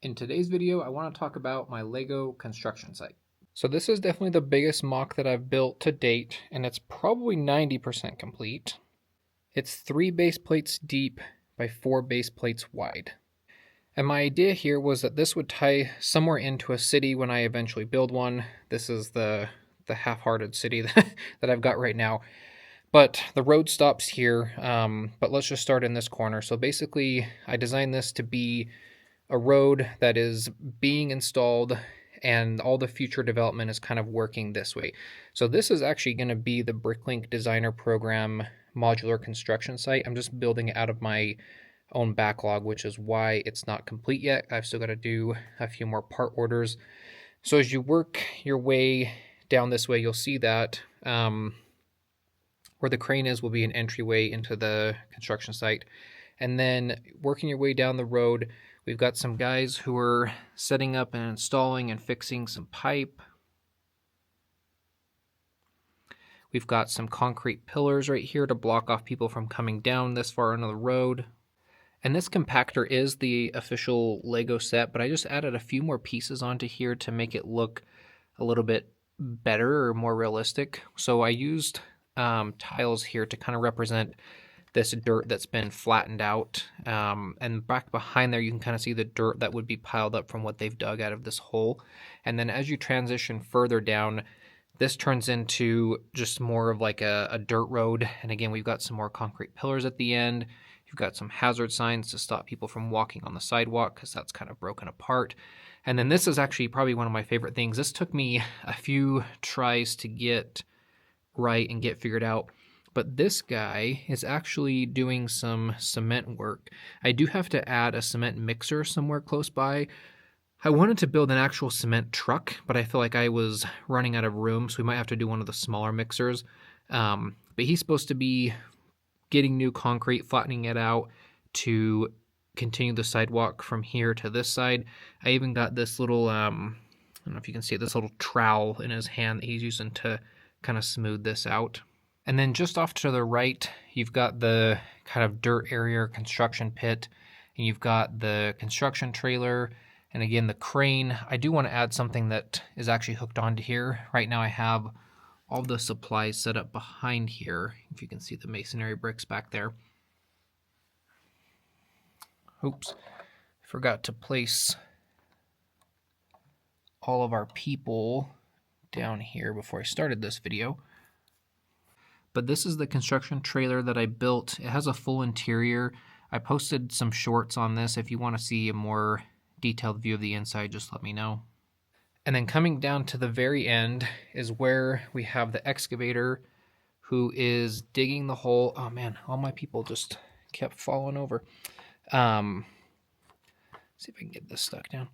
In today's video, I want to talk about my Lego construction site. So this is definitely the biggest mock that I've built to date, and it's probably 90% complete. It's 3 base plates deep by 4 base plates wide. And my idea here was that this would tie somewhere into a city when I eventually build one. This is the half-hearted city that I've got right now. But the road stops here, but let's just start in this corner. So basically, I designed this to be a road that is being installed and all the future development is kind of working this way. So this is actually going to be the Bricklink designer program modular construction site. I'm just building it out of my own backlog, which is why it's not complete yet. I've still got to do a few more part orders. So as you work your way down this way, you'll see that where the crane is will be an entryway into the construction site. And then working your way down the road, we've got some guys who are setting up and installing and fixing some pipe. We've got some concrete pillars right here to block off people from coming down this far into the road. And this compactor is the official Lego set, but I just added a few more pieces onto here to make it look a little bit better or more realistic. So I used tiles here to kind of represent this dirt that's been flattened out, and back behind there you can kind of see the dirt that would be piled up from what they've dug out of this hole. And then as you transition further down, this turns into just more of like a dirt road. And again, we've got some more concrete pillars at the end. You've got some hazard signs to stop people from walking on the sidewalk because that's kind of broken apart. And then this is actually probably one of my favorite things. This took me a few tries to get right and get figured out. But this guy is actually doing some cement work. I do have to add a cement mixer somewhere close by. I wanted to build an actual cement truck, but I feel like I was running out of room, so we might have to do one of the smaller mixers. But he's supposed to be getting new concrete, flattening it out to continue the sidewalk from here to this side. I even got this little, I don't know if you can see it, this little trowel in his hand that he's using to kind of smooth this out. And then just off to the right, you've got the kind of dirt area construction pit, and you've got the construction trailer, and again, the crane. I do want to add something that is actually hooked onto here. Right now I have all the supplies set up behind here. If you can see the masonry bricks back there. Oops, I forgot to place all of our people down here before I started this video. But this is the construction trailer that I built. It has a full interior. I posted some shorts on this. If you want to see a more detailed view of the inside, just let me know. And then coming down to the very end is where we have the excavator who is digging the hole. Oh man, all my people just kept falling over. See if I can get this stuck down.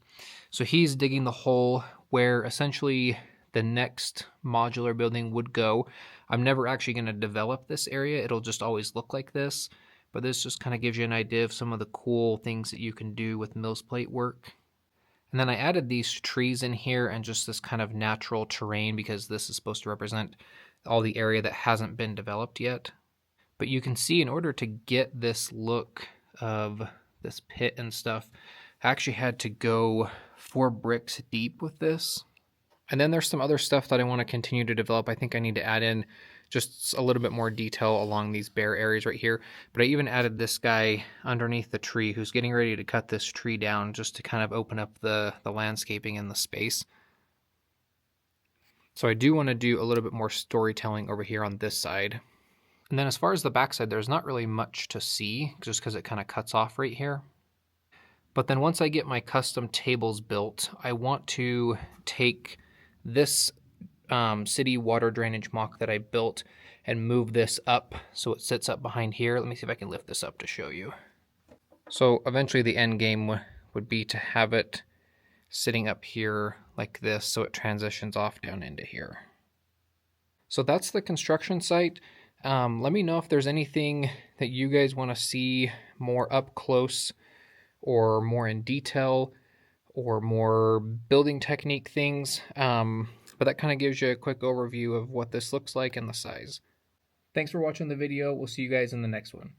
So he's digging the hole where essentially the next modular building would go. I'm never actually going to develop this area. It'll just always look like this. But this just kind of gives you an idea of some of the cool things that you can do with Mills plate work. And then I added these trees in here and just this kind of natural terrain because this is supposed to represent all the area that hasn't been developed yet. But you can see in order to get this look of this pit and stuff, I actually had to go 4 bricks deep with this. And then there's some other stuff that I want to continue to develop. I think I need to add in just a little bit more detail along these bare areas right here. But I even added this guy underneath the tree who's getting ready to cut this tree down just to kind of open up the landscaping and the space. So I do want to do a little bit more storytelling over here on this side. And then as far as the backside, there's not really much to see just because it kind of cuts off right here. But then once I get my custom tables built, I want to take this city water drainage mock that I built and move this up so it sits up behind here. Let me see if I can lift this up to show you. So eventually the end game would be to have it sitting up here like this so it transitions off down into here. So that's the construction site. Let me know if there's anything that you guys want to see more up close or more in detail or more building technique things. But that kind of gives you a quick overview of what this looks like and the size. Thanks for watching the video. We'll see you guys in the next one.